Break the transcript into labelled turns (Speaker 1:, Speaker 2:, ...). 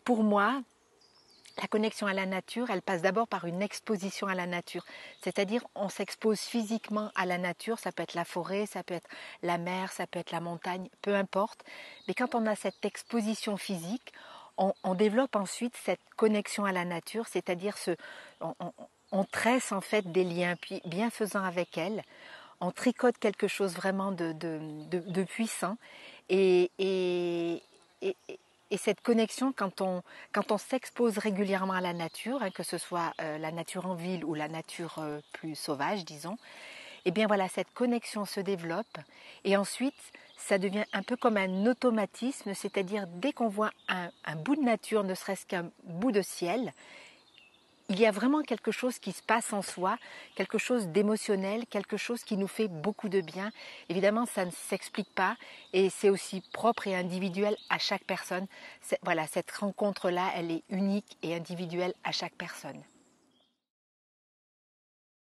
Speaker 1: pour moi, la connexion à la nature, elle passe d'abord par une exposition à la nature. C'est-à-dire, on s'expose physiquement à la nature, ça peut être la forêt, ça peut être la mer, ça peut être la montagne, peu importe. Mais quand on a cette exposition physique, on développe ensuite cette connexion à la nature, c'est-à-dire on tresse en fait des liens bienfaisants avec elle, on tricote quelque chose vraiment de puissant et, et cette connexion, quand on s'expose régulièrement à la nature, que ce soit la nature en ville ou la nature plus sauvage, disons, et bien voilà, cette connexion se développe et ensuite, ça devient un peu comme un automatisme, c'est-à-dire dès qu'on voit un bout de nature, ne serait-ce qu'un bout de ciel, il y a vraiment quelque chose qui se passe en soi, quelque chose d'émotionnel, quelque chose qui nous fait beaucoup de bien. Évidemment, ça ne s'explique pas et c'est aussi propre et individuel à chaque personne. Voilà, cette rencontre-là, elle est unique et individuelle à chaque personne.